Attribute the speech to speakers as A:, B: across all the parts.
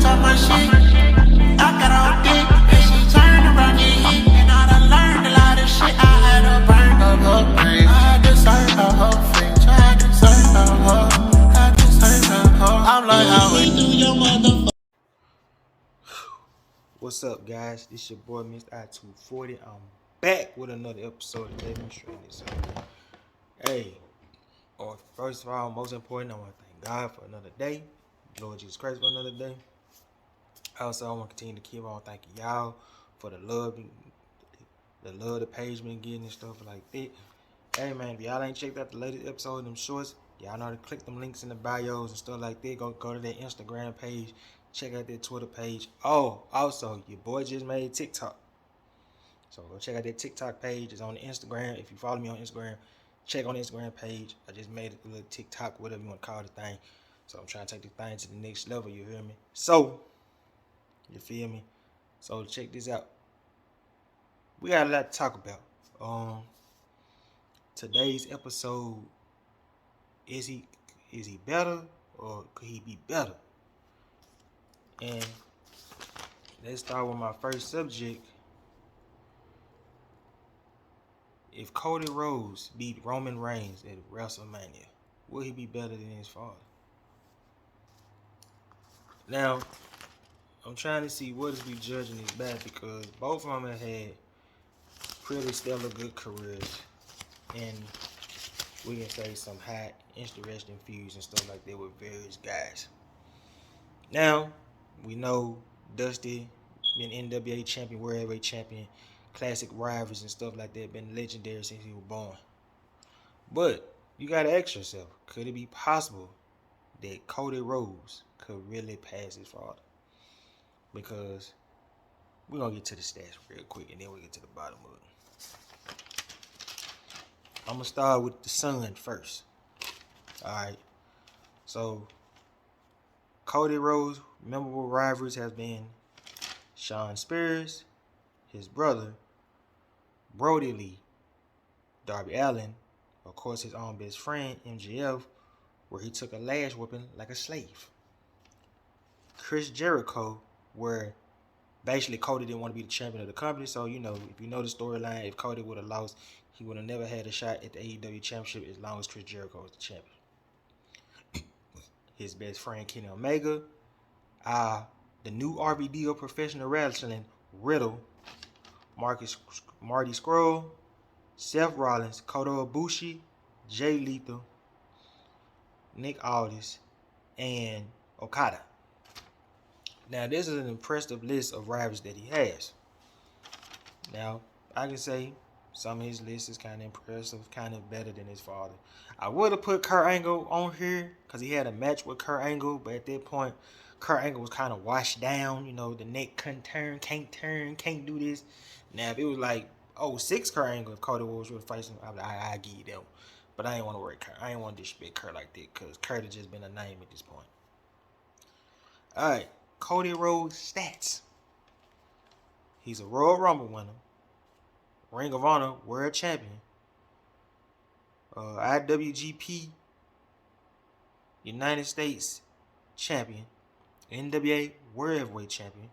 A: talk my shit. I got on dick, and she turned around and hit. And I done learned a lot of shit. I had to burn up her bridge. I deserve her fridge. I deserve her. I deserve her. I'm like, how we do your motherfucker.
B: What's up, guys? This your boy, Mr. I240. I'm back with another episode of Demonstrating This. Hey, first of all, most important, I want to thank God for another day. Lord Jesus Christ for another day. Also, I want to continue to keep on thanking y'all for the love the page been getting and stuff like that. Hey, man, if y'all ain't checked out the latest episode of them shorts, y'all know to click them links in the bios and stuff like that. Go to their Instagram page. Check out their Twitter page. Oh, also, your boy just made TikTok. So go check out that TikTok page. It's on the Instagram. If you follow me on Instagram, check on the Instagram page. I just made a little TikTok, whatever you want to call the thing. So I'm trying to take the thing to the next level, you hear me? So, you feel me? So check this out. We got a lot to talk about. Today's episode, is he better or could he be better? And let's start with my first subject. If Cody Rhodes beat Roman Reigns at WrestleMania, will he be better than his father? Now, I'm trying to see what is we judging this back because both of them have had pretty stellar good careers, and we can say some high interesting feuds and stuff like that with various guys. Now, we know Dusty been NWA champion, World Heavyweight champion, classic rivals and stuff like that, been legendary since he was born. But you gotta ask yourself, could it be possible that Cody Rhodes could really pass his father? Because we're gonna get to the stats real quick and then we'll get to the bottom of it. I'm gonna start with the son first. Alright. So Cody Rhodes' memorable rivalries have been Shawn Spears, his brother, Brody Lee, Darby Allin, of course his own best friend, MJF, where he took a lash whipping like a slave. Chris Jericho, where basically Cody didn't want to be the champion of the company, so if you know the storyline, if Cody would have lost, he would have never had a shot at the AEW championship as long as Chris Jericho was the champion. His best friend Kenny Omega, the new RVD of professional wrestling, Riddle, Marty Scurll, Seth Rollins, Kota Ibushi, Jay Lethal, Nick Aldis, and Okada. Now, this is an impressive list of rivals that he has. Now, I can say some of his list is kind of impressive, kind of better than his father. I would have put Kurt Angle on here because he had a match with Kurt Angle, but at that point, Kurt Angle was kind of washed down. The neck couldn't turn, can't do this. Now, if it was like 06 Kurt Angle, if Cody Rhodes would fight him, I'd give you that one. But I ain't want to work Kurt. I ain't want to disrespect Kurt like that because Kurt has just been a name at this point. All right, Cody Rhodes stats. He's a Royal Rumble winner, Ring of Honor World Champion, IWGP United States Champion, NWA World Heavyweight Champion,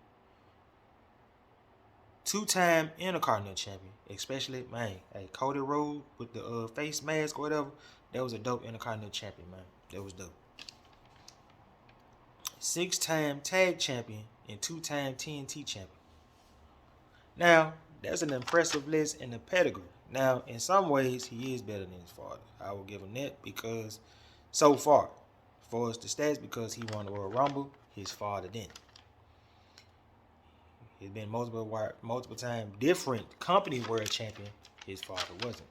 B: 2-time Intercontinental Champion. Especially, man, hey, Cody Rhodes with the face mask or whatever, that was a dope Intercontinental Champion, man. That was dope. 6-time Tag Champion and 2-time TNT Champion. Now, that's an impressive list in the pedigree. Now, in some ways, he is better than his father. I will give him that because so far, as far as the stats, because he won the Royal Rumble, his father didn't. He's been multiple time different company world champion. His father wasn't.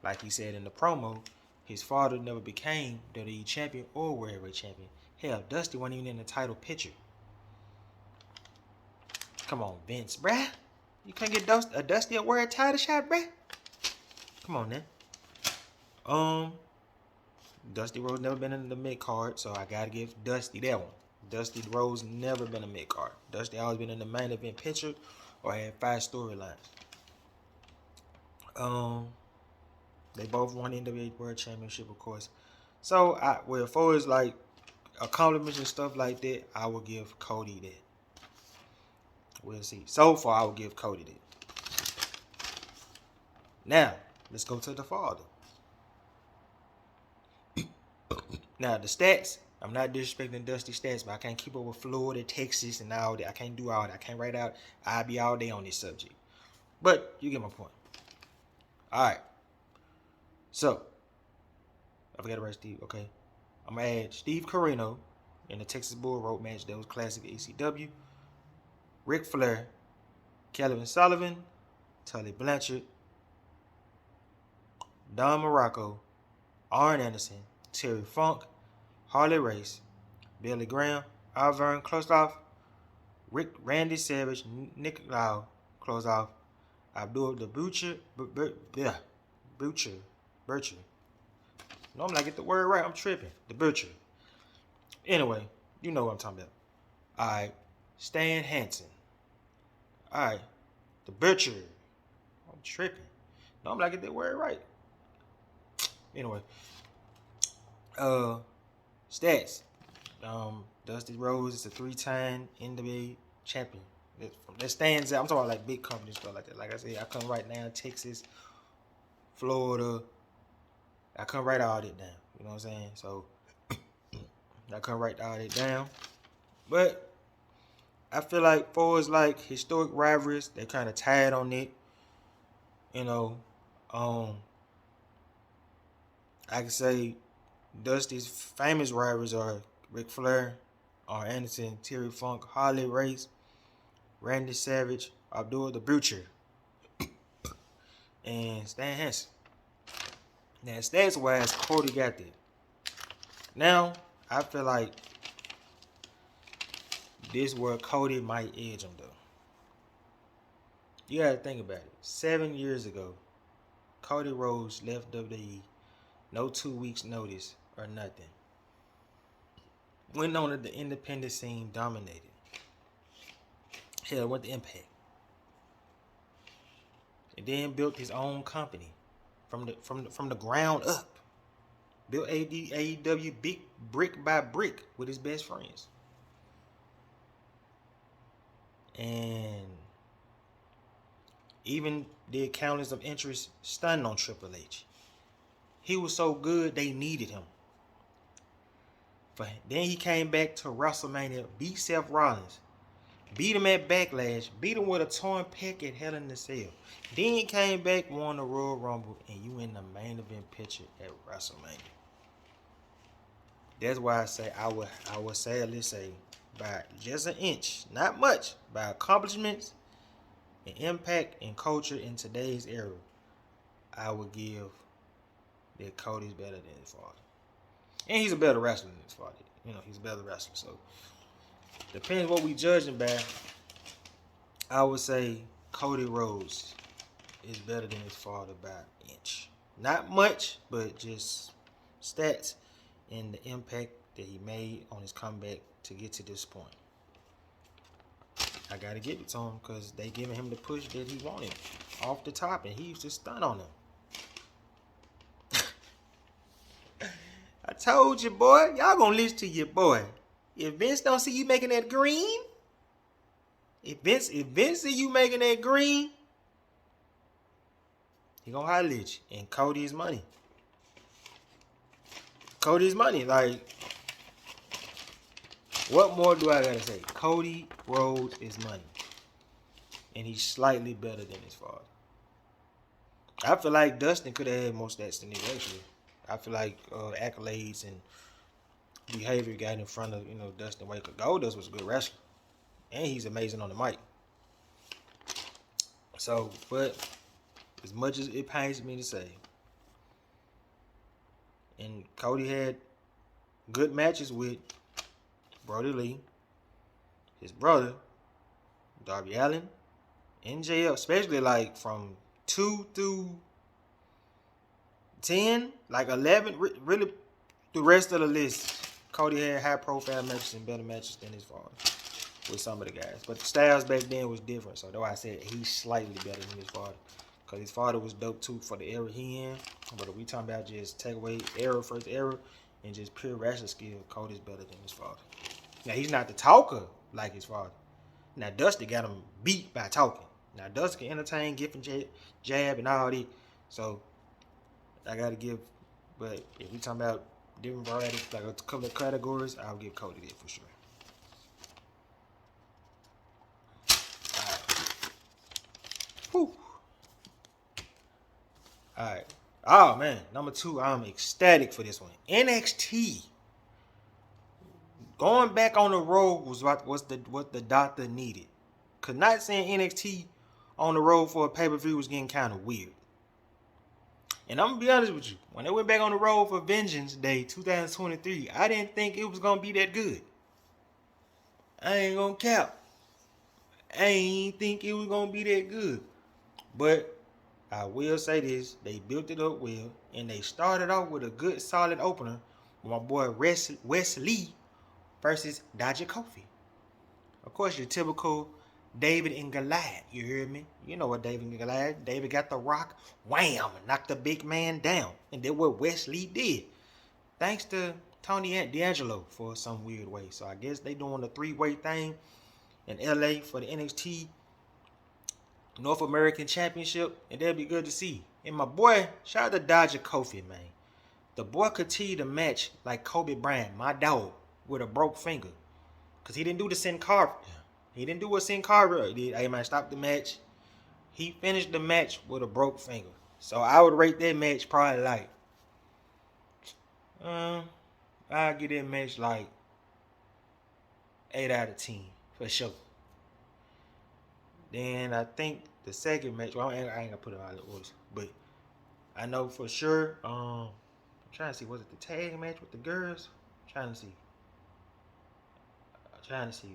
B: Like he said in the promo, his father never became WWE champion or World Heavyweight champion. Hell, Dusty wasn't even in the title picture. Come on, Vince, bruh. You can't get a Dusty a world title shot, bruh. Come on, now. Dusty Rhodes never been in the mid card, so I gotta give Dusty that one. Dusty Rhodes never been a mid card. Dusty always been in the main event picture or had 5 storylines. They both won the NWA World Championship, of course. So, as far as like accomplishments and stuff like that, I will give Cody that. We'll see. So far, I will give Cody that. Now, let's go to the father. Now, the stats, I'm not disrespecting Dusty stats, but I can't keep up with Florida, Texas, and all that. I can't do all that. I can't write out. I'll be all day on this subject. But you get my point. All right. So, I forgot to write Steve. Okay. I'm going to add Steve Corino in the Texas Bull Rope match that was classic ECW. Ric Flair, Kelvin Sullivan, Tully Blanchard, Don Morocco, Arn Anderson, Terry Funk, Harley Race, Billy Graham, Alvern Klostoff, Randy Savage, Nick Lau, close off, Abdul the Butcher. Normally I get the word right, I'm tripping. The Butcher. Anyway, you know what I'm talking about. Alright, Stan Hansen. Alright, the Butcher. I'm tripping. Normally I get that word right. Anyway. Stats. Dusty Rhodes is a 3-time NWA champion. That stands out. I'm talking about like big companies, stuff like that. Like I said, I come right now, Texas, Florida. I come write all that down. You know what I'm saying? So I come write all that down. But I feel like for as like historic rivalries, they kind of tied on it. You know, I can say Dusty's famous rivals are Ric Flair, Arn Anderson, Terry Funk, Harley Race, Randy Savage, Abdul the Butcher, and Stan Hansen. Now, stats wise, Cody got that. Now, I feel like this where Cody might edge him though. You gotta think about it. 7 years ago, Cody Rhodes left WWE. No 2 weeks notice or nothing. Went on to the independent scene, dominated. Hell, went to Impact. And then built his own company from the ground up. Built AEW big brick by brick with his best friends. And even did countless of interest stunned on Triple H. He was so good they needed him. Then he came back to WrestleMania, beat Seth Rollins, beat him at Backlash, beat him with a torn pec at Hell in a Cell. Then he came back, won the Royal Rumble, and you in the main event picture at WrestleMania. That's why I say I would sadly say by just an inch, not much, by accomplishments and impact and culture in today's era, I would give that Cody's better than his father. And he's a better wrestler than his father. You know, he's a better wrestler. So, depends what we judging by. I would say Cody Rhodes is better than his father by an inch. Not much, but just stats and the impact that he made on his comeback to get to this point. I got to give it to him because they giving him the push that he wanted off the top, and he used to stun on them. I told you, boy, y'all gonna listen to your boy. If Vince don't see you making that green, if Vince see you making that green, he gonna holler at you. And Cody's money. Cody's money. Like, what more do I gotta say? Cody Rhodes is money. And he's slightly better than his father. I feel like Dustin could have had more stats than he actually. I feel like accolades and behavior got in front of, Dustin Waker. Goldust was a good wrestler. And he's amazing on the mic. So, but as much as it pains me to say, and Cody had good matches with Brody Lee, his brother, Darby Allin, MJF, especially like from 2 through 10, like 11, really the rest of the list, Cody had high profile matches and better matches than his father with some of the guys. But the styles back then was different, so that's why I said he's slightly better than his father. Because his father was dope too for the era he in. But if we talking about just take away era, first era, and just pure wrestling skill, Cody's better than his father. Now, he's not the talker like his father. Now, Dusty got him beat by talking. Now, Dusty can entertain, give and jab, and all that. So, I got to give, but if we talking about different varieties, like a couple of categories, I'll give Cody that for sure. Whew. Alright. Oh man, number 2, I'm ecstatic for this one. NXT. Going back on the road was what the doctor needed. Cause not saying NXT on the road for a pay-per-view was getting kind of weird. And I'm gonna be honest with you, when they went back on the road for Vengeance Day 2023, I didn't think it was gonna be that good. I ain't gonna cap. I ain't think it was gonna be that good. But I will say this, they built it up well, and they started off with a good solid opener with my boy Wes Lee versus Dodger Kofi. Of course, your typical David and Goliath, you hear me? You know what David and Goliath, David got the rock, wham, knocked the big man down. And then what Wes Lee did. Thanks to Tony D'Angelo for some weird way. So I guess they doing the 3-way thing in LA for the NXT North American Championship, and that'll be good to see. And my boy, shout out to Dodger Kofi, man. The boy continued to match like Kobe Bryant, my dog, with a broke finger. Because he didn't do the Sin Cara. He didn't do a Sin Cara. He did. Hey, man, stop the match. He finished the match with a broke finger. So I would rate that match probably like, I'll give that match like 8 out of 10 for sure. Then I think the second match, well, I ain't gonna put it all in orders, but I know for sure, I'm trying to see, was it the tag match with the girls? I'm trying to see,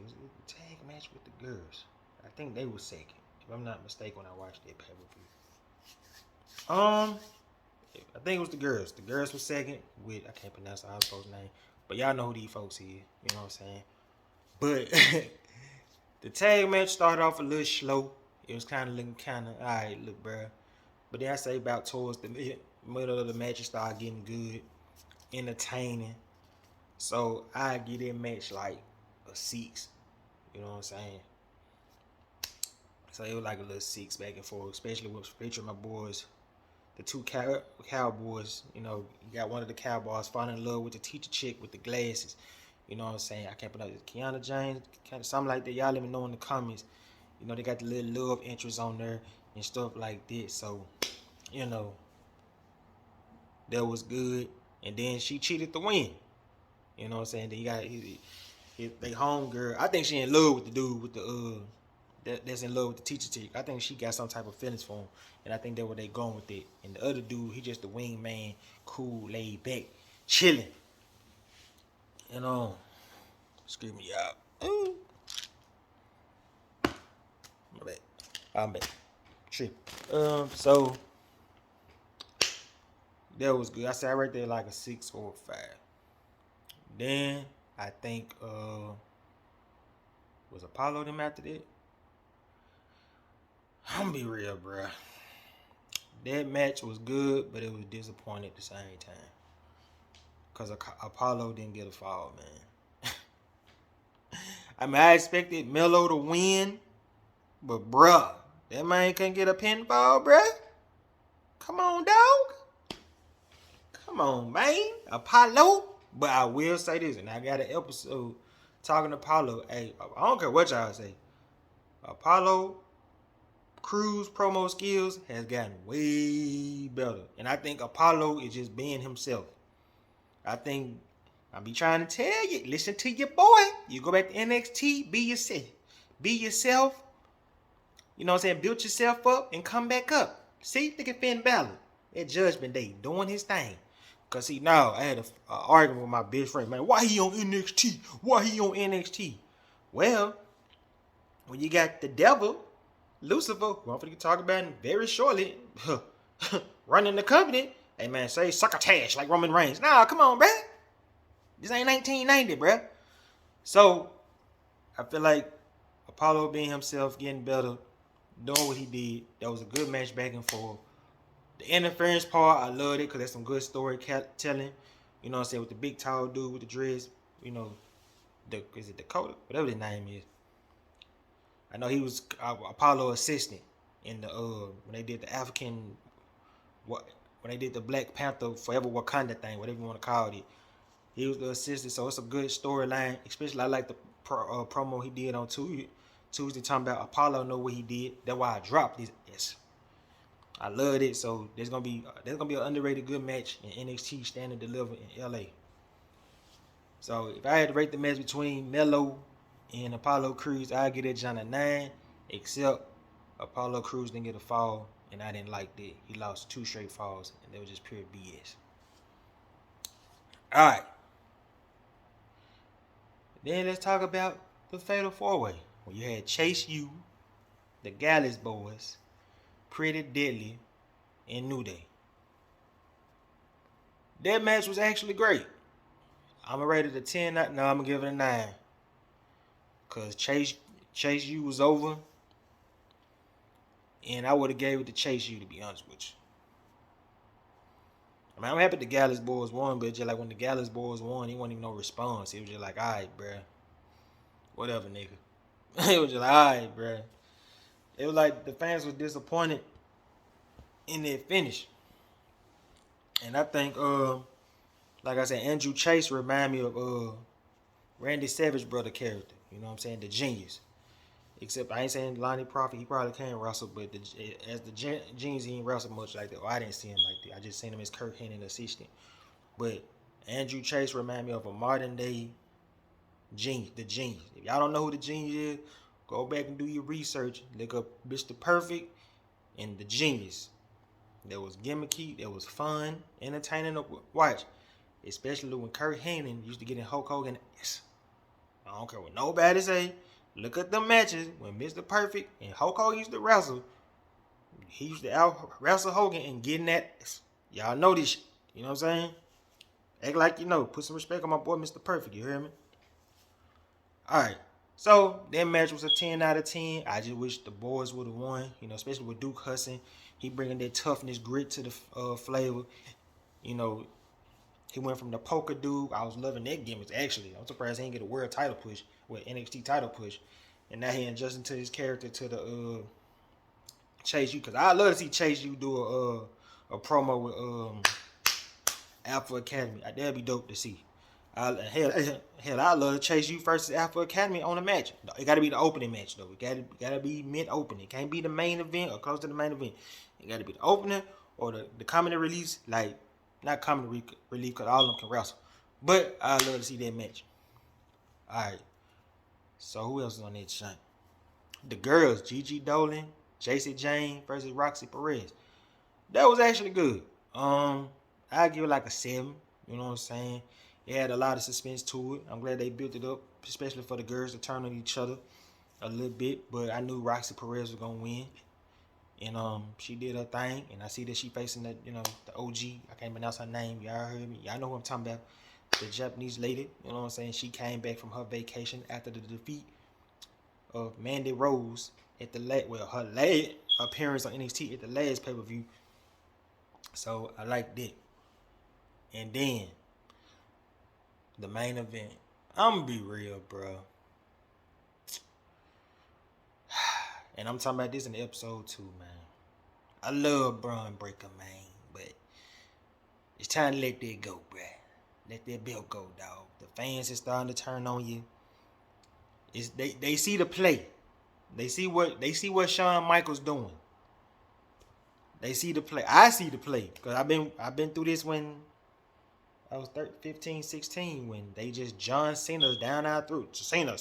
B: was it the tag match with the girls? I think they were second, if I'm not mistaken when I watched that pay-per-view. I think it was the girls. The girls were second with, I can't pronounce the other folks' name, but y'all know who these folks is, you know what I'm saying? But the tag match started off a little slow. It was kind of looking alright, look, bruh. But then I say about towards the middle of the match, it started getting good, entertaining. So I give that match like a 6. You know what I'm saying? So it was like a little 6 back and forth, especially with featuring my boys, the 2 cowboys. You know, you got one of the cowboys falling in love with the teacher chick with the glasses. You know what I'm saying? I can't pronounce it. Kiana James, kind of something like that. Y'all let me know in the comments. You know, they got the little love interest on there and stuff like that. So, you know, that was good. And then she cheated to win. You know what I'm saying? Then you got they homegirl. I think she in love with the dude with the that's in love with the teacher chick. I think she got some type of feelings for him. And I think that's where they going with it. And the other dude, he just the wingman, cool, laid back, chilling. You know, screw me out. Ooh. My bad. I'm back. Trip. So that was good. I said right there like a 6 or a 5. Then I think was Apollo them after that. I'm gonna be real, bruh. That match was good, but it was disappointing at the same time. Because Apollo didn't get a fall, man. I mean, I expected Melo to win, but bruh, that man couldn't get a pinfall, bruh. Come on, dog. Come on, man. Apollo. But I will say this, and I got an episode talking to Apollo. Hey, I don't care what y'all say. Apollo Crews promo skills has gotten way better. And I think Apollo is just being himself. I think I be trying to tell you, listen to your boy. You go back to NXT, be yourself. Be yourself. You know what I'm saying? Build yourself up and come back up. See, look at Finn Balor at Judgment Day doing his thing. Because see, now I had an argument with my best friend, man. Why he on NXT? Why he on NXT? Well, when you got the devil, Lucifer, who I'm going to talk about very shortly, running the company, hey man, say succotash like Roman Reigns. Nah, come on, bruh. This ain't 1990, bruh. So, I feel like Apollo being himself, getting better, doing what he did. That was a good match back and forth. The interference part, I loved it because that's some good storytelling. You know what I'm saying? With the big tall dude with the dreads. You know, is it Dakota? Whatever his name is. I know he was Apollo assistant in the when they did the African when they did the Black Panther Forever Wakanda thing, whatever you want to call it. He was the assistant, so it's a good storyline. Especially I like the promo he did on Tuesday talking about Apollo know what he did. That's why I dropped this. Yes, I loved it. So there's gonna be an underrated good match in NXT Stand and Deliver in LA. So if I had to rate the match between Melo and Apollo Crews, I'd give that John a 9, except Apollo Crews didn't get a fall, and I didn't like that. He lost 2 straight falls, and that was just pure BS. All right. Then let's talk about the Fatal 4-Way. When you had Chase U, the Gallus Boys, Pretty Deadly, and New Day. That match was actually great. I'm gonna rate it a 10. No, I'm gonna give it a 9. Cause Chase U was over, and I would have gave it to Chase U, to be honest with you. I mean, I'm happy the Gallus Boys won, but just like when the Gallus Boys won, he wasn't even no response. It was just like, all right, bruh. Whatever, nigga. It was just like, all right, bruh. It was like the fans were disappointed in their finish. And I think, like I said, Andrew Chase remind me of Randy Savage brother character. You know what I'm saying? The genius. Except I ain't saying Lonnie Prophet, he probably can wrestle, but as the genius, he ain't wrestle much like that. Well, I didn't see him like that. I just seen him as Kurt Hennig assistant. But Andrew Chase remind me of a modern day genius, the genius. If y'all don't know who the genius is, go back and do your research. Look up Mr. Perfect and the genius. That was gimmicky, that was fun, entertaining to watch. Especially when Kurt Hennig used to get in Hulk Hogan ass. I don't care what nobody say. Look at the matches when Mr. Perfect and Hulk Hogan used to wrestle. He used to out wrestle Hogan and get in that ass. Y'all know this shit. You know what I'm saying? Act like you know. Put some respect on my boy Mr. Perfect. You hear me? Alright. So, that match was a 10 out of 10. I just wish the boys would have won. You know, especially with Duke Hudson. He bringing that toughness, grit to the flavor. You know, he went from the poker dude. I was loving that gimmick, actually. I'm surprised he didn't get a world title push with NXT title push. And now he adjusting to his character to the Chase U. Because I love to see Chase U do a promo with Alpha Academy. That'd be dope to see. Hell, I love to Chase U versus Alpha Academy on a match. It got to be the opening match, though. It got to be mid-opening. It can't be the main event or close to the main event. It got to be the opening or the comedy release, like, not comedy relief because all of them can wrestle. But I love to see that match. Alright. So who else is on that shot? The girls, Gigi Dolan, Jacy Jayne versus Roxy Perez. That was actually good. I give it like a 7. You know what I'm saying? It had a lot of suspense to it. I'm glad they built it up, especially for the girls to turn on each other a little bit. But I knew Roxy Perez was gonna win. And she did her thing, and I see that she facing that, you know, the OG. I can't pronounce her name. Y'all heard me. Y'all know who I'm talking about. The Japanese lady. You know what I'm saying? She came back from her vacation after the defeat of Mandy Rose at the her last appearance on NXT at the last pay-per-view. So I like that. And then the main event. I'm gonna be real, bro. And I'm talking about this in episode 2, man. I love Braun Breaker, man, but it's time to let that go, bruh. Let that belt go, dog. The fans is starting to turn on you. They see the play. They see what Shawn Michaels doing. They see the play. I see the play because I've been through this when I was 15, 16 when they just John Cena's down our throat. Cena.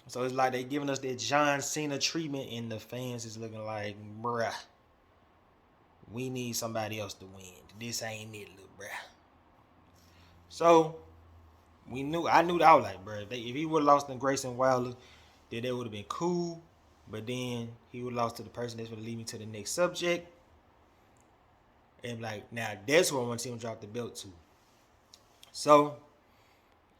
B: So it's like they giving us that John Cena treatment, and the fans is looking like, bruh, we need somebody else to win. This ain't it, little bruh. So I knew that I was like, bruh, if he would have lost to Grayson Waller, then that would have been cool. But then he would have lost to the person that's going to lead me to the next subject. And like, now that's who I want to see him drop the belt to. So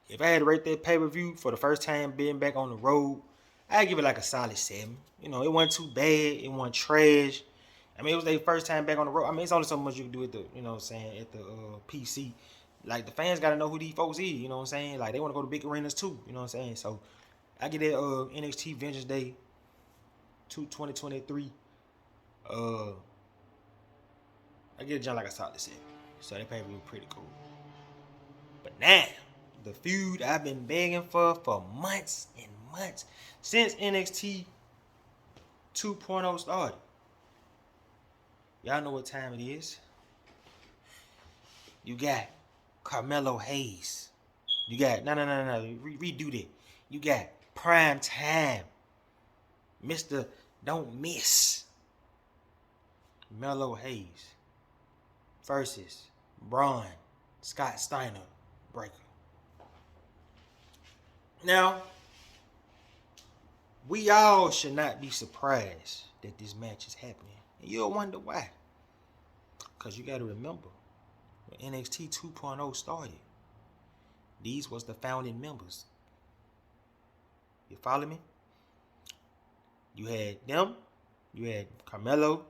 B: if I had to rate that pay-per-view for the first time being back on the road, I'd give it like a solid 7. You know, it wasn't too bad. It wasn't trash. I mean, it was their first time back on the road. I mean, it's only so much you can do at the, you know what I'm saying, at the PC. Like, the fans got to know who these folks is, you know what I'm saying? Like, they want to go to big arenas too, you know what I'm saying? So, I get that NXT Vengeance Day 2023. I get it done like a solid set. So, that pay-per-view was pretty cool. But now, the feud I've been begging for months and months since NXT 2.0 started. Y'all know what time it is. You got Carmelo Hayes. You got, no. Redo that. You got Prime Time. Mr. Don't Miss. Melo Hayes versus Braun Scott Steiner Breaker. Now, we all should not be surprised that this match is happening. And you'll wonder why. Because you got to remember, when NXT 2.0 started, these was the founding members. You follow me? You had them. You had Carmelo,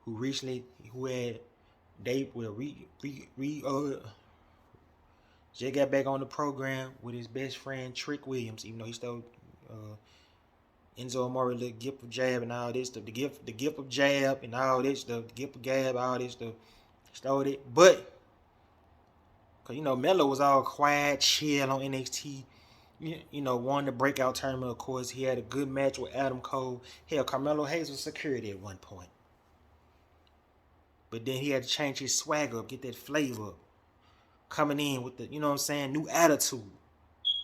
B: who had Dave with Jay got back on the program with his best friend Trick Williams, even though he stole Enzo Amore the gift of jab and all this stuff, the gift of jab and all this stuff, the gift of gab, all this stuff. Stole it, but cause Melo was all quiet, chill on NXT. Won the breakout tournament. Of course, he had a good match with Adam Cole. Hell, Carmelo Hayes was security at one point, but then he had to change his swagger up, get that flavor up. Coming in with the, new attitude.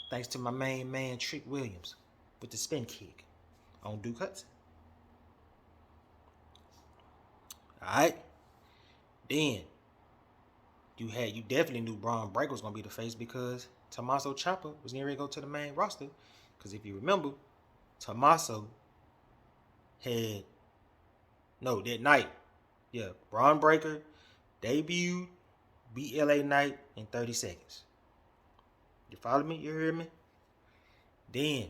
B: Thanks to my main man, Trick Williams, with the spin kick on Duke Hudson. Alright. Then, you definitely knew Braun Breaker was going to be the face because Tommaso Ciampa was getting ready to go to the main roster. Because if you remember, Tommaso that night, Braun Breaker debuted, beat LA Knight in 30 seconds. You follow me? You hear me? Then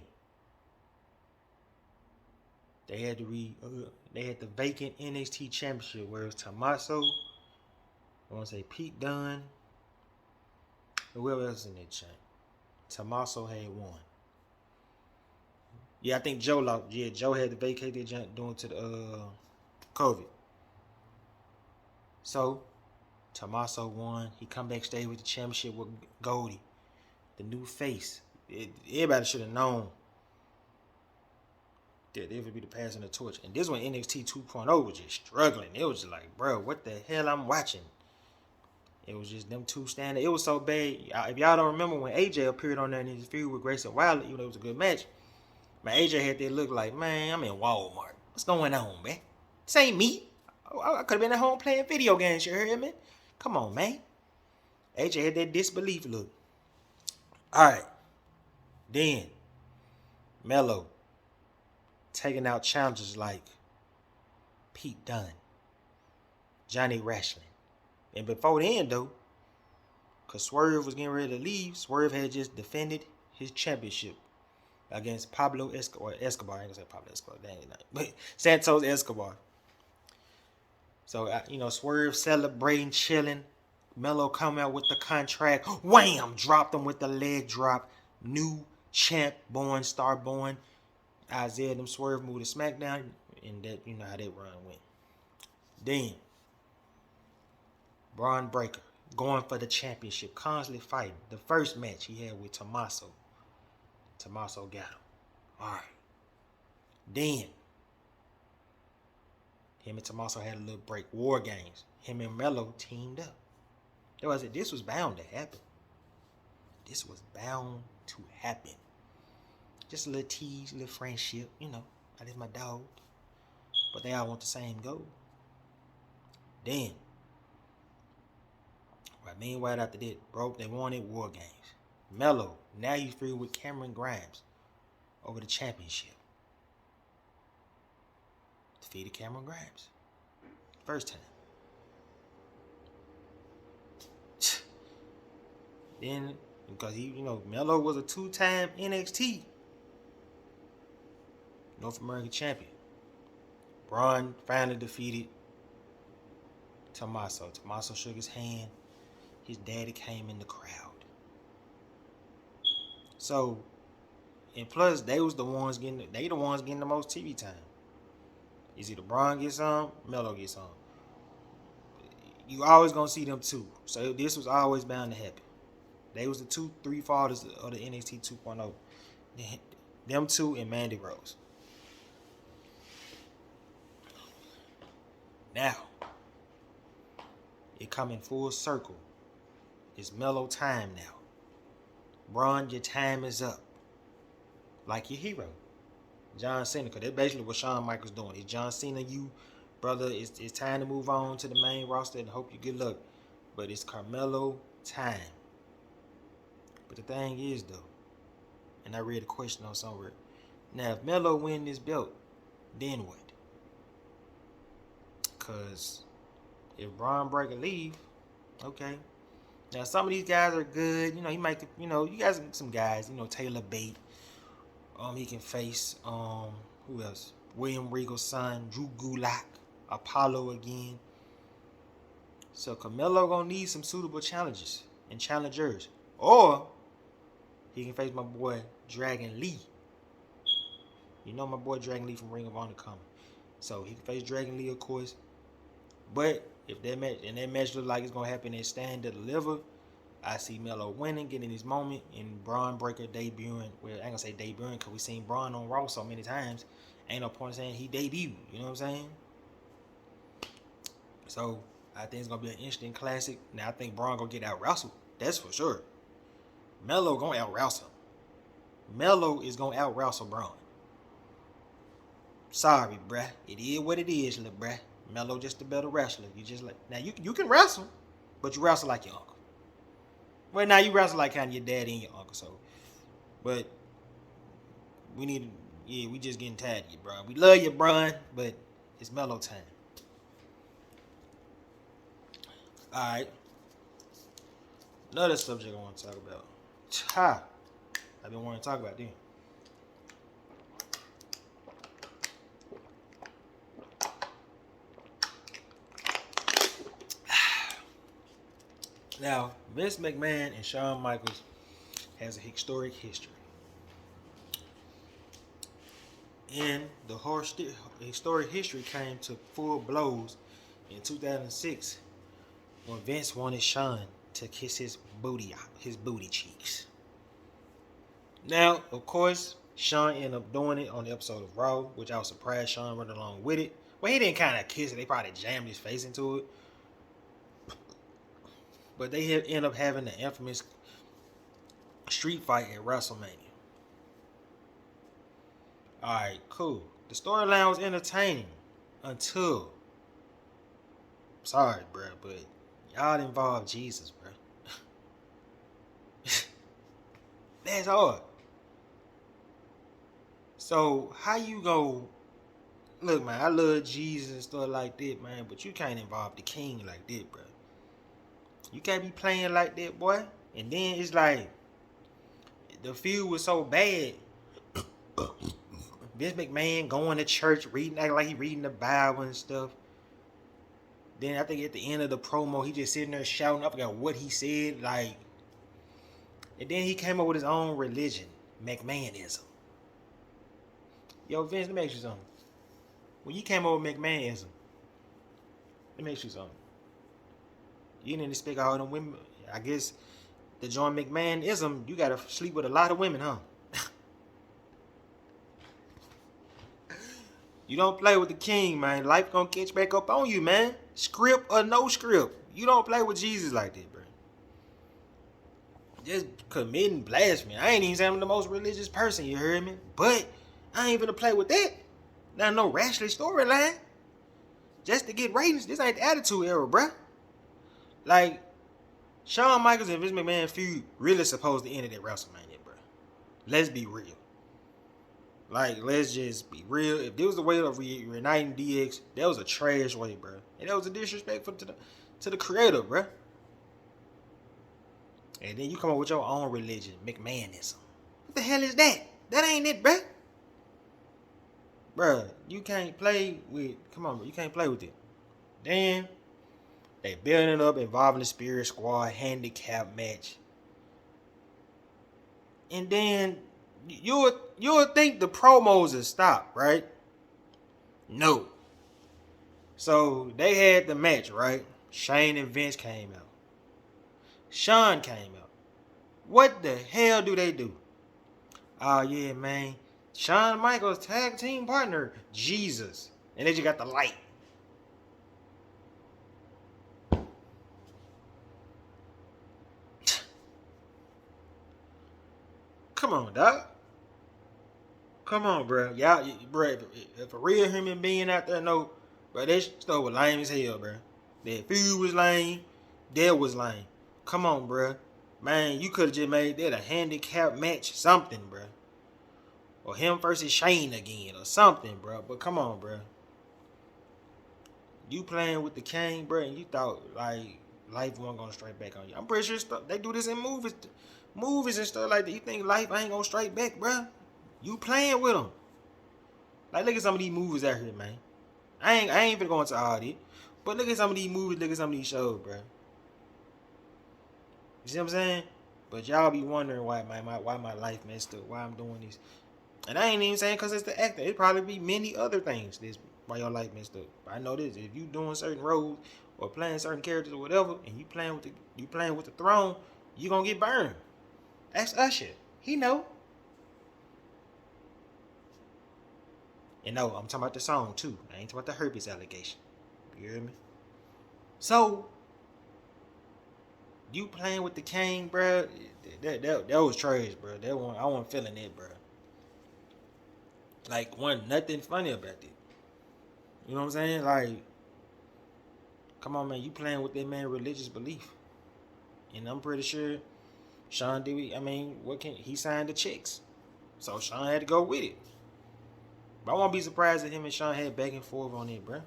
B: they had the vacant NXT championship, where it was Tommaso, I want to say Pete Dunne, whoever else in that champ. Tommaso had won. Yeah, I think Joe lost. Yeah, Joe had to vacate that jump due to the COVID. So Tommaso won. He come backstage with the championship with Goldie, the new face. Everybody should have known that it would be the passing the torch. And this one, NXT 2.0 was just struggling. It was just like, bro, what the hell I'm watching? It was just them two standing. It was so bad. If y'all don't remember when AJ appeared on there in his feud with Grayson Waller, even though it was a good match, man, AJ had that look like, man, I'm in Walmart. What's going on, man? This ain't me. I could have been at home playing video games, you heard me? Come on, man. AJ had that disbelief look. Alright. Then, Melo taking out challengers like Pete Dunne, Johnny Wrestling. And before then, though, because Swerve was getting ready to leave, Swerve had just defended his championship against Pablo Escobar. I ain't gonna say Pablo Escobar, dang it not. But Santos Escobar. So, Swerve celebrating, chilling. Melo come out with the contract. Wham! Dropped him with the leg drop. New champ born, star born. Isaiah them Swerve moved to SmackDown. And that, how that run went. Then, Braun Breaker going for the championship. Constantly fighting. The first match he had with Tommaso. Tommaso got him. Alright. Then, him and Tommaso had a little break. War Games. Him and Melo teamed up. This was bound to happen. This was bound to happen. Just a little tease, a little friendship. That is my dog. But they all want the same goal. Then, meanwhile after that, bro, they wanted War Games. Melo, now you free with Cameron Grimes over the championship. Defeated Cameron Grimes. First time. Then, because Melo was a 2-time NXT North American champion. Braun finally defeated Tommaso. Tommaso shook his hand. His daddy came in the crowd. So, and plus, they the ones getting the most TV time. Is either Braun gets some, Melo gets some. You always gonna see them two. So this was always bound to happen. They was the 2-3 fathers of the NXT 2.0. Them two and Mandy Rose. Now, it coming full circle. It's Melo time now. Braun, your time is up. Like your hero, John Cena. Because that's basically what Shawn Michaels doing. It's John Cena, you, brother, it's time to move on to the main roster and hope you get luck. But it's Carmelo time. But the thing is, though, and I read a question on somewhere. Now, if Melo win this belt, then what? Because if Braun Breaker leave, okay. Now, some of these guys are good. You know, he might, you know, you guys, some guys, you know, Taylor Bate. He can face, who else? William Regal's son, Drew Gulak, Apollo again. So, Carmelo gonna need some suitable challenges and challengers. Or, he can face my boy, Dragon Lee. You know my boy Dragon Lee from Ring of Honor coming. So, he can face Dragon Lee, of course. But, if that match looks like it's going to happen and Stand to Deliver, I see Melo winning, getting his moment, and Braun Breaker debuting. Well, I ain't going to say debuting because we seen Braun on Raw so many times. Ain't no point saying he debuted. You know what I'm saying? So, I think it's going to be an interesting classic. Now, I think Braun going to get out-wrestled. That's for sure. Melo going to out-wrestle. Melo is going to out-wrestle Braun. Sorry, bruh. It is what it is, little bruh. Melo just a better wrestler. You just like, now you can wrestle, but you wrestle like your uncle. Well, now you wrestle like kind of your daddy and your uncle. So, but we just getting tired of you, bro. We love you, Braun, but it's Melo time. All right. Another subject I want to talk about. I've been wanting to talk about this. Now, Vince McMahon and Shawn Michaels has a historic history. And the historic history came to full blows in 2006 when Vince wanted Shawn to kiss his booty cheeks. Now, of course, Shawn ended up doing it on the episode of Raw, which I was surprised Shawn went along with it. Well, he didn't kind of kiss it. They probably jammed his face into it. But they end up having the infamous street fight at WrestleMania. Alright, cool. The storyline was entertaining until... Sorry, bro, but y'all involved Jesus, bro. That's hard. So, how you go... Look, man, I love Jesus and stuff like that, man, but you can't involve the king like that, bro. You can't be playing like that, boy. And then it's like, the feud was so bad. Vince McMahon going to church, acting like he reading the Bible and stuff. Then I think at the end of the promo, he just sitting there shouting. I forgot what he said. Like, and then he came up with his own religion, McMahonism. Yo, Vince, let me ask you something. When you came up with McMahonism, let me ask you something. You didn't expect all them women. I guess to join McMahonism, you gotta sleep with a lot of women, huh? You don't play with the king, man. Life gonna catch back up on you, man. Script or no script. You don't play with Jesus like that, bro. Just committing blasphemy. I ain't even saying I'm the most religious person, you heard me? But I ain't gonna play with that. Not no Rashley storyline. Just to get ratings. This ain't the Attitude Era, bro. Like, Shawn Michaels and Vince McMahon feud really supposed to end at WrestleMania, bro. Let's be real. Like, let's just be real. If there was a way of reuniting DX, that was a trash way, bro. And that was a disrespectful to the creator, bro. And then you come up with your own religion, McMahonism. What the hell is that? That ain't it, bro. bruh, you can't play with. Come on, bro, you can't play with it. Then they building it up, involving the Spirit Squad handicap match, and then you'll think the promos will stop, right? No. So they had the match, right? Shane and Vince came out. Shawn came out. What the hell do they do? Oh yeah, man. Shawn Michaels tag team partner, Jesus. And then you got the light. Come on, dog. Come on, bro. Y'all, bro, if a real human being out there know, bro, that stuff was lame as hell, bro. That feud was lame. That was lame. Come on, bro. Man, you could have just made that a handicap match, something, bro. Or him versus Shane again, or something, bro. But come on, bro. You playing with the king, bro, and you thought, like, life wasn't gonna straight back on you. I'm pretty sure they do this in movies and stuff like that. You think life ain't gonna straight back, bro? You playing with them. Like, look at some of these movies out here, man. I ain't even going to all this. But look at some of these movies, look at some of these shows, bro. You see what I'm saying? But y'all be wondering why my life messed up, why I'm doing this. And I ain't even saying because it's the acting. It probably be many other things that's why your life messed up. But I know this: if you doing certain roles or playing certain characters or whatever, and you playing with the throne, you gonna get burned. Ask Usher. He know. And no, I'm talking about the song too. I ain't talking about the herpes allegation. You hear me? So you playing with the king, bro? That was trash, bro. I wasn't feeling it, bro. Like, wasn't nothing funny about it. You know what I'm saying? Like, come on, man. You playing with that man's religious belief. And I'm pretty sure Shawn did. I mean, he signed the checks. So Shawn had to go with it. But I won't be surprised if him and Shawn had back and forth on it, bro.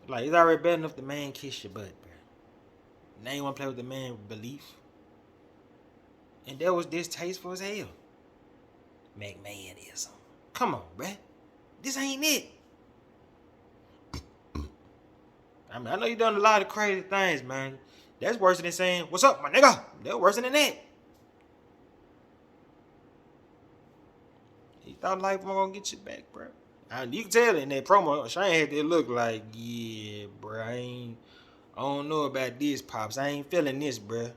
B: Like, it's already bad enough the man kiss your butt, bro. Now you want to play with the man's belief. And that was distasteful as hell. McMahonism. Come on, bruh. This ain't it. I mean, I know you done a lot of crazy things, man. That's worse than saying, "What's up, my nigga?" That's worse than that. He thought life was gonna get you back, bro. And you can tell in that promo, Shane had to look like, yeah, bro, I don't know about this, Pops. I ain't feeling this, bro.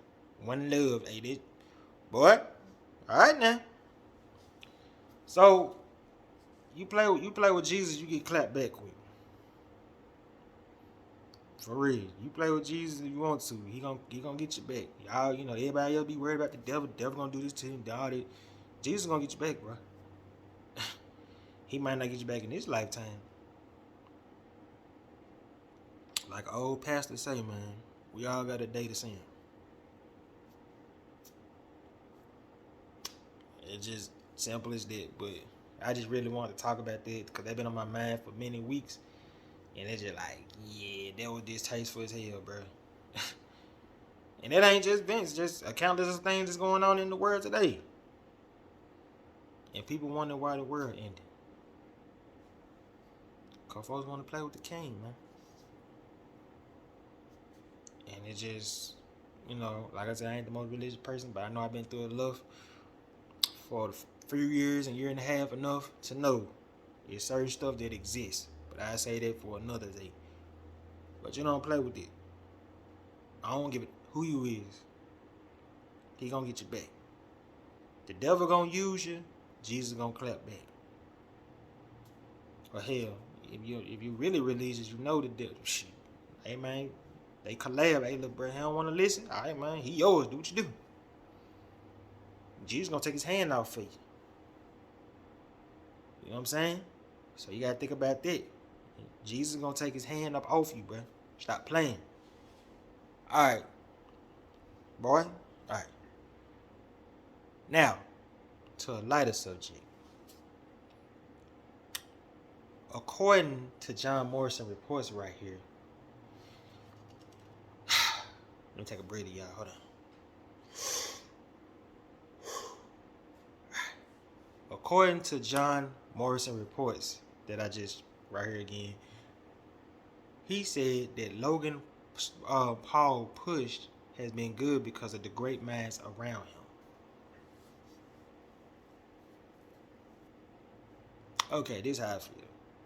B: One love, ain't it? Boy, all right now. So you play with Jesus, you get clapped back with. For real, you play with Jesus if you want to. He gonna get you back. Y'all, everybody else be worried about the devil. The devil gonna do this to him. All that. Jesus gonna get you back, bro. He might not get you back in this lifetime. Like old pastor say, man, we all got a day to sin. It's just simple as that. But I just really wanted to talk about that because they've been on my mind for many weeks. And it's just like, yeah, that was distasteful as hell, bro. And it ain't just Vince, just a countless of things that's going on in the world today. And people wonder why the world ended. Because folks want to play with the king, man. And it just, like I said, I ain't the most religious person, but I know I've been through enough for a few years and year and a half enough to know there's certain stuff that exists. But I say that for another day. But you don't play with it. I don't give it who you is. He gonna get you back. The devil gonna use you. Jesus gonna clap back. Or hell, if you really religious, you know the devil. Shit. Hey man, they collab. Hey look, bro, he don't want to listen. All right, man, he yours. Do what you do. Jesus gonna take his hand off for you. You know what I'm saying? So you gotta think about that. Jesus is gonna take his hand up off you, bro. Stop playing. Alright. Boy. Alright. Now, to a lighter subject. According to John Morrison reports right here. Let me take a breather, y'all. Hold on. According to John Morrison reports that I just right here again. He said that Logan Paul push has been good because of the great minds around him. Okay, this is how I feel.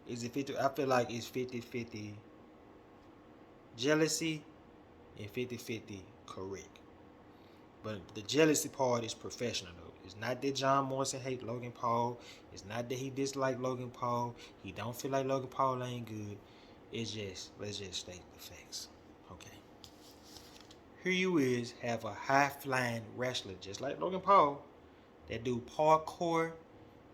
B: Is it 50? I feel like it's 50-50 jealousy and 50-50 correct. But the jealousy part is professional though. It's not that John Morrison hate Logan Paul. It's not that he dislike Logan Paul. He don't feel like Logan Paul ain't good. It's just, let's just state the facts. Okay. Here you is, have a high-flying wrestler just like Logan Paul that do parkour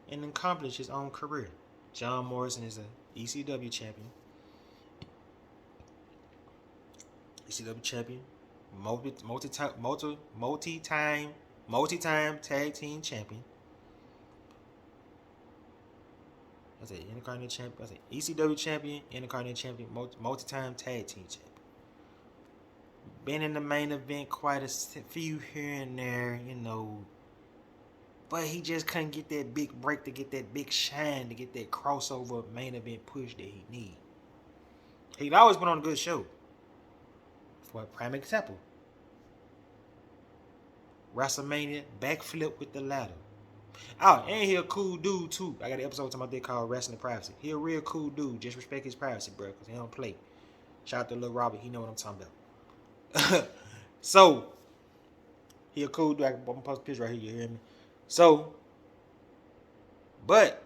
B: and accomplish his own career. John Morrison is a ECW champion. ECW champion. Multi-time tag team champion. I said Intercontinental champion. I said ECW champion, Intercontinental champion, multi-time tag team champion. Been in the main event quite a few here and there, you know. But he just couldn't get that big break to get that big shine to get that crossover main event push that he need. He'd always been on a good show. For a prime example, WrestleMania backflip with the ladder. Oh, and he a cool dude too. I got an episode talking about that called Wrestling Privacy. He a real cool dude. Just respect his privacy, bro, because he don't play. Shout out to Lil Robert. He know what I'm talking about. So, he a cool dude. I'm going to post a picture right here. You hear me? So, but,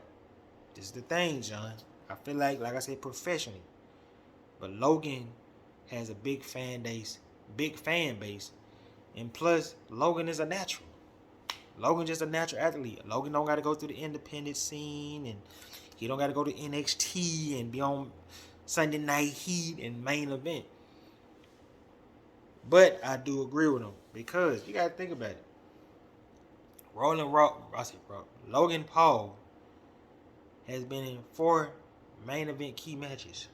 B: this is the thing, John. I feel like I said, professionally. But Logan has a big fan base. And plus, Logan is a natural. Logan just a natural athlete. Logan don't got to go through the independent scene, and he don't got to go to NXT and be on Sunday Night Heat and main event. But I do agree with him because you got to think about it. Logan Paul has been in 4 main event key matches.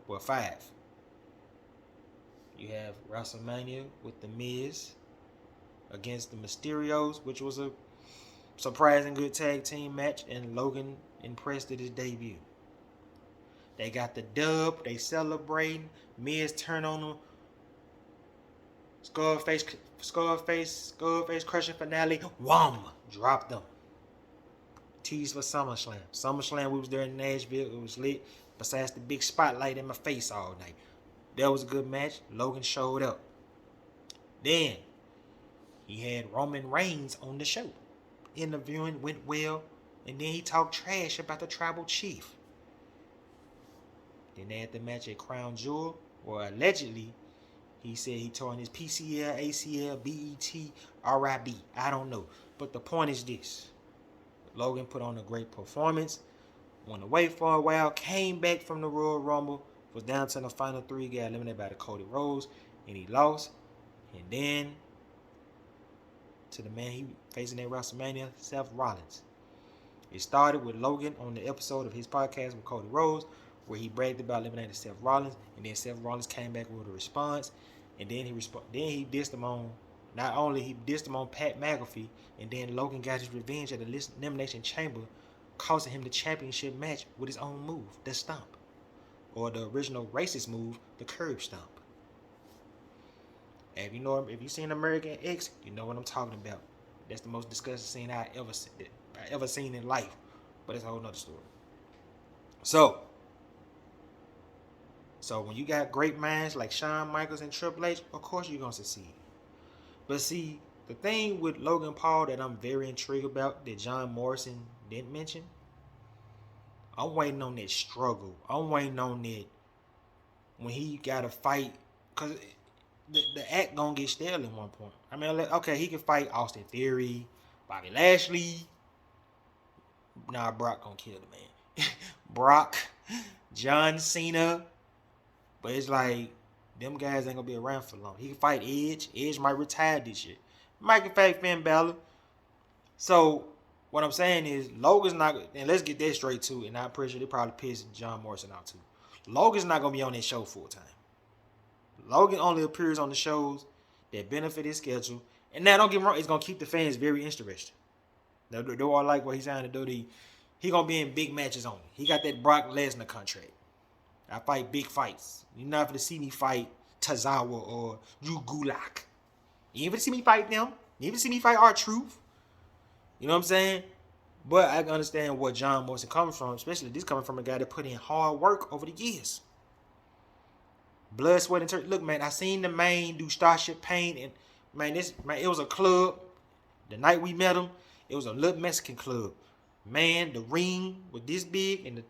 B: Well, 5. You have WrestleMania with The Miz against the Mysterios, which was a surprising good tag team match, and Logan impressed at his debut. They got the dub, they celebrating, Miz turn on them, Scarface crushing finale, wham, dropped them. Tease for SummerSlam. SummerSlam, we was there in Nashville, it was lit, besides the big spotlight in my face all night. That was a good match. Logan showed up. Then, he had Roman Reigns on the show. Interviewing went well. And then he talked trash about the tribal chief. Then they had the match at Crown Jewel. Or allegedly, he said he tore his PCL, ACL, BET, RIB. I don't know. But the point is this. Logan put on a great performance. Went away for a while. Came back from the Royal Rumble. Was down to the final 3, got eliminated by the Cody Rhodes, and he lost. And then to the man he facing at WrestleMania, Seth Rollins. It started with Logan on the episode of his podcast with Cody Rhodes, where he bragged about eliminating Seth Rollins, and then Seth Rollins came back with a response, and then he dissed him on. Not only he dissed him on Pat McAfee, and then Logan got his revenge at the Elimination Chamber, costing him the championship match with his own move, the Stomp. Or the original racist move, the curb stomp. And if you seen American X, you know what I'm talking about. That's the most disgusting scene I ever seen in life. But it's a whole nother story. So when you got great minds like Shawn Michaels and Triple H, of course you're gonna succeed. But see, the thing with Logan Paul that I'm very intrigued about that John Morrison didn't mention, I'm waiting on that struggle. I'm waiting on that when he got to fight. Because the act going to get stale at one point. I mean, okay, he can fight Austin Theory, Bobby Lashley. Nah, Brock going to kill the man. Brock, John Cena. But it's like, them guys ain't going to be around for long. He can fight Edge. Edge might retire this year. Might can fight Finn Balor. So, what I'm saying is, Logan's not, and let's get that straight too, and I'm pretty sure they probably pissed John Morrison out too. Logan's not going to be on that show full time. Logan only appears on the shows that benefit his schedule, and now don't get me wrong, it's going to keep the fans very interested. They all like what he's trying to do. He gonna be in big matches only. He got that Brock Lesnar contract. I fight big fights. You're not gonna see me fight Tazawa or Drew Gulak. You ain't gonna see me fight them. You ain't gonna see me fight R-Truth. You know what I'm saying? But I can understand where John Morrison comes from, especially this coming from a guy that put in hard work over the years. Blood, sweat, and tears. Look, man, I seen the man do Starship Pain, and man, it was a club. The night we met him, it was a little Mexican club. Man, the ring was this big, and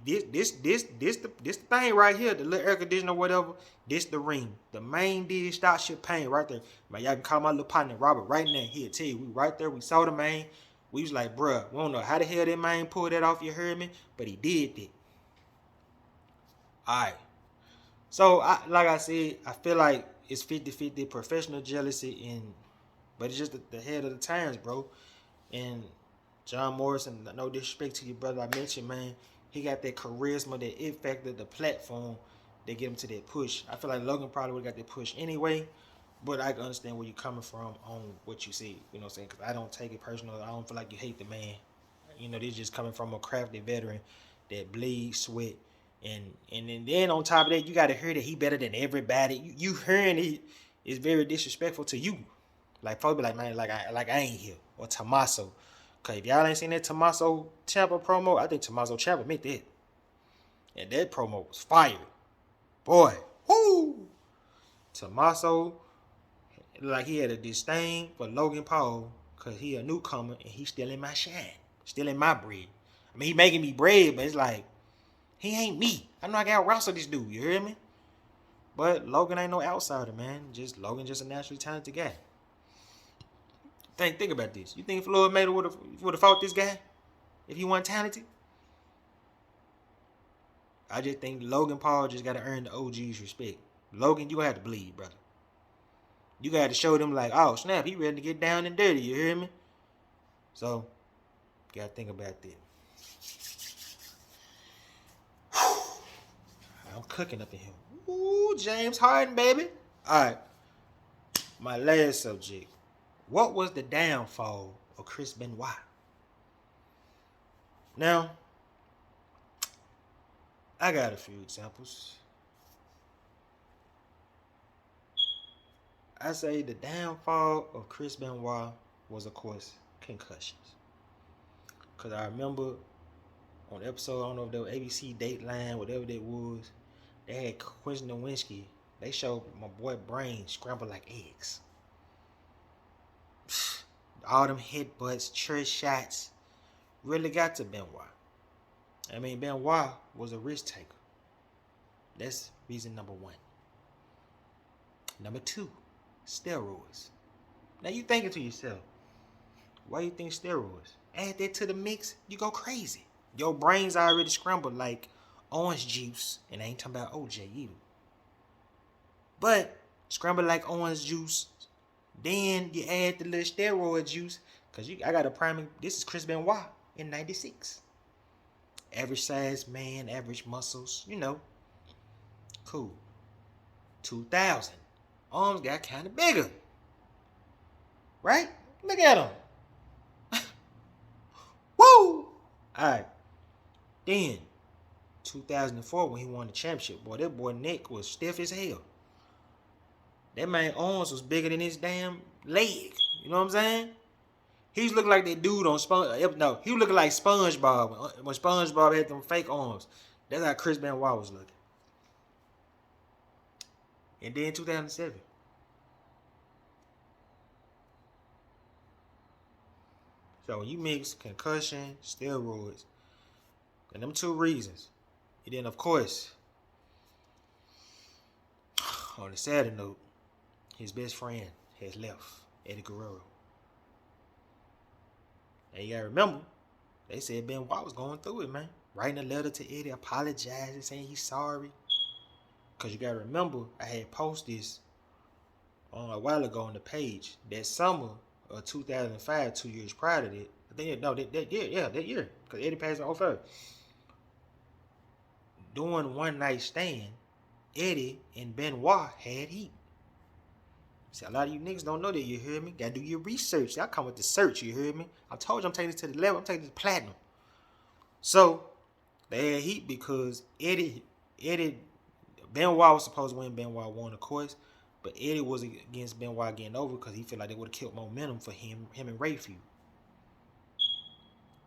B: this the thing right here, the little air conditioner or whatever. This the ring. The man did Starship Pain right there. Man, y'all can call my little partner Robert right now. He'll tell you, we right there. We saw the man. We was like, bruh, we don't know how the hell that man pulled that off. You heard me? But he did it. All right. So, like I said, I feel like it's 50-50 professional jealousy, but it's just the head of the times, bro. And John Morrison, no disrespect to your brother I mentioned, man, he got that charisma, that it factor, the platform that get him to that push. I feel like Logan probably would have got that push anyway, but I can understand where you're coming from on what you see, you know what I'm saying? Because I don't take it personal. I don't feel like you hate the man. You know, this just coming from a crafty veteran that bleeds, sweat, and then on top of that, you got to hear that he better than everybody. You hearing it is very disrespectful to you. Like, folks be like, man, like I ain't here. Or Tommaso. Because if y'all ain't seen that Tommaso Ciampa promo, I think Tommaso Ciampa meant that. And that promo was fire. Boy, whoo! Tommaso, like he had a disdain for Logan Paul because he a newcomer and he still in my shine. Still in my bread. I mean, he making me bread, but it's like, he ain't me. I know I gotta wrestle this dude, you hear me? But Logan ain't no outsider, man. Logan just a naturally talented guy. Think about this. You think Floyd Mayweather would have fought this guy if he wasn't talented? I just think Logan Paul just gotta earn the OG's respect. Logan, you gonna have to bleed, brother. You gotta show them like, oh snap, he ready to get down and dirty, you hear me? So, you gotta think about that. I'm cooking up in here. Ooh, James Harden, baby. Alright. My last subject. What was the downfall of Chris Benoit? Now, I got a few examples. I say the downfall of Chris Benoit was, of course, concussions. Because I remember on the episode, I don't know if they were ABC Dateline, whatever that was, they had Quincy Nowinski. They showed my boy brain scrambled like eggs. All them headbutts, church shots, really got to Benoit. I mean, Benoit was a risk taker. That's reason number one. Number two, steroids. Now you thinking to yourself, why you think steroids? Add that to the mix, you go crazy. Your brain's already scrambled like orange juice, and I ain't talking about OJ either. But scrambled like orange juice, then you add the little steroid juice, cause I got a priming. This is Chris Benoit in '96. Average size man, average muscles, you know. Cool. 2000. Arms got kind of bigger. Right? Look at him. Woo! Alright. Then, 2004, when he won the championship, boy, that boy neck was stiff as hell. That man's arms was bigger than his damn leg. You know what I'm saying? He was looking like that dude on SpongeBob. He was looking like SpongeBob when SpongeBob had them fake arms. That's how Chris Benoit was looking. And then 2007. So when you mix concussion, steroids, and them two reasons, and then of course, on a sadder note, his best friend has left, Eddie Guerrero. And you gotta remember, they said Benoit was going through it, man. Writing a letter to Eddie, apologizing, saying he's sorry. Because you gotta remember, I had posted this a while ago on the page. That summer of 2005, 2 years prior to that. I think, no, that year. Because Eddie passed in 2005. During one night stand, Eddie and Benoit had heat. See, a lot of you niggas don't know that, you hear me? Gotta do your research. Y'all come with the search, you hear me? I told you I'm taking this to the level, I'm taking this to platinum. So they had heat because Eddie, Benoit was supposed to win. Benoit won, of course, but Eddie was against Benoit getting over because he felt like they would have killed momentum for him and Ray feud.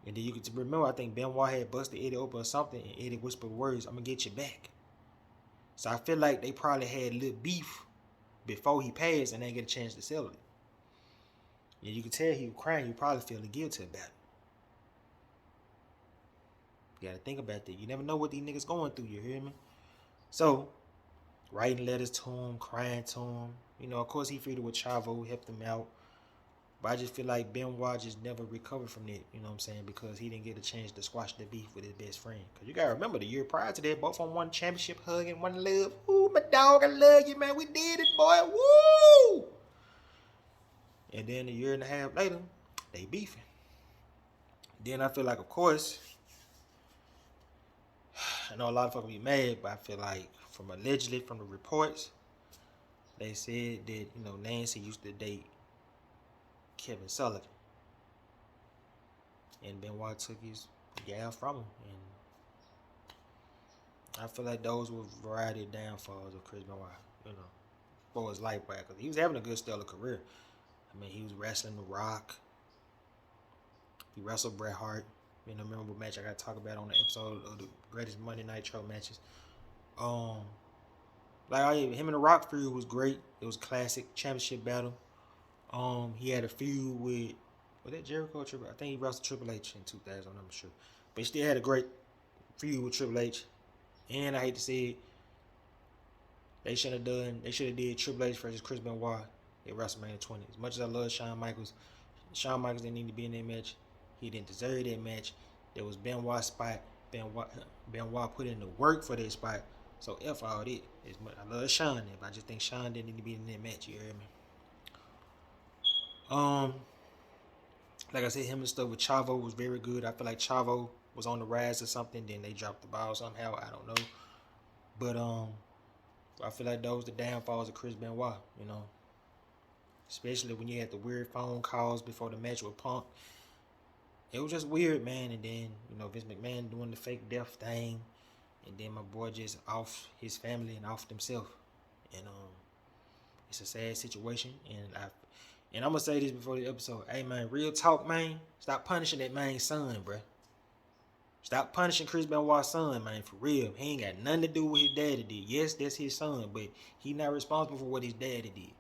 B: And then you can remember, I think Benoit had busted Eddie open or something, and Eddie whispered words, "I'm gonna get you back." So I feel like they probably had a little beef before he passed, and they get a chance to settle it. And you can tell he was crying. He probably feeling guilty about it. You gotta think about that. You never know what these niggas going through. You hear me? So, writing letters to him, crying to him. You know, of course he feuded with Chavo, helped him out. But I just feel like Benoit just never recovered from that, you know what I'm saying? Because he didn't get a chance to squash the beef with his best friend. Because you got to remember, the year prior to that, both on one championship, hug and one love. Ooh, my dog, I love you, man. We did it, boy. Woo! And then a year and a half later, they beefing. Then I feel like, of course, I know a lot of folks be mad, but I feel like from allegedly, from the reports, they said that, you know, Nancy used to date Kevin Sullivan, and Benoit took his gal from him, and I feel like those were a variety of downfalls of Chris Benoit, you know, for his life back, because he was having a good stellar career. I mean, he was wrestling The Rock, he wrestled Bret Hart, you know, memorable match I got to talk about on the episode of the greatest Monday Nitro matches. Like him and The Rock feud was great. It was a classic championship battle. He had a feud with that Jericho or Triple H? I think he wrestled Triple H in 2000, I'm not sure. But he still had a great feud with Triple H. And I hate to say it, they should have did Triple H versus Chris Benoit at WrestleMania 20. As much as I love Shawn Michaels didn't need to be in that match. He didn't deserve that match. There was Benoit's spot. Benoit put in the work for that spot. So F all that. I love Shawn, but I just think Shawn didn't need to be in that match, you hear me? Like I said, him and stuff with Chavo was very good. I feel like Chavo was on the rise or something, then they dropped the ball somehow. I don't know. But I feel like those the downfalls of Chris Benoit, you know. Especially when you had the weird phone calls before the match with Punk. It was just weird, man. And then, you know, Vince McMahon doing the fake death thing. And then my boy just off his family and off himself. And it's a sad situation. And I'm going to say this before the episode. Hey, man, real talk, man. Stop punishing that man's son, bruh. Stop punishing Chris Benoit's son, man, for real. He ain't got nothing to do with what his daddy did. Yes, that's his son, but he not responsible for what his daddy did.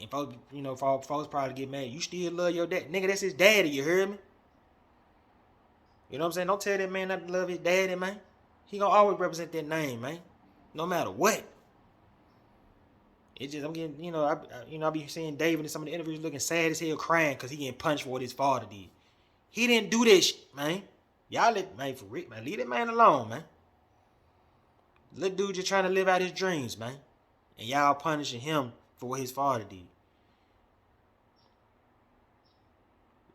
B: And folks, you know, folks probably get mad. You still love your dad. Nigga, that's his daddy, you heard me? You know what I'm saying? Don't tell that man not to love his daddy, man. He gonna always represent that name, man. No matter what. It's just, I'm getting, you know, I be seeing David in some of the interviews looking sad as hell, crying because he getting punched for what his father did. He didn't do that shit, man. Y'all let, man, for real, man, leave that man alone, man. Little dude just trying to live out his dreams, man. And y'all punishing him for what his father did.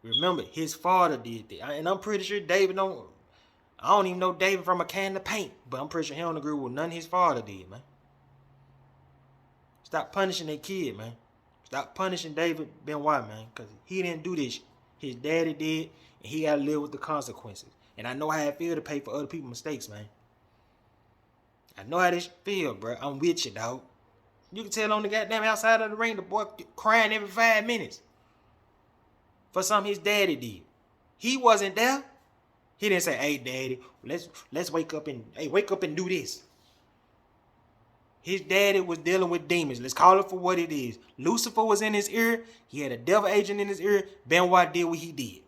B: Remember, his father did that. And I'm pretty sure David I don't even know David from a can of paint, but I'm pretty sure he don't agree with none his father did, man. Stop punishing that kid, man. Stop punishing David Benoit, man, because he didn't do this. His daddy did, and he got to live with the consequences. And I know how it feel to pay for other people's mistakes, man. I know how this feel, bro. I'm with you, dog. You can tell on the goddamn outside of the ring, the boy crying every 5 minutes for something his daddy did. He wasn't there. He didn't say, "Hey, daddy, let's wake up and do this." His daddy was dealing with demons. Let's call it for what it is. Lucifer was in his ear. He had a devil agent in his ear. Benoit did what he did.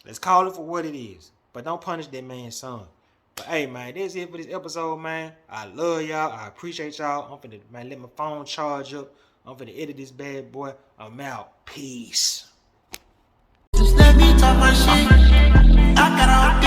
B: Let's call it for what it is. But don't punish that man's son. But hey, man, that's it for this episode, man. I love y'all. I appreciate y'all. I'm finna, man, let my phone charge up. I'm finna edit this bad boy. I'm out. Peace.
A: Just let me talk my shit. I got all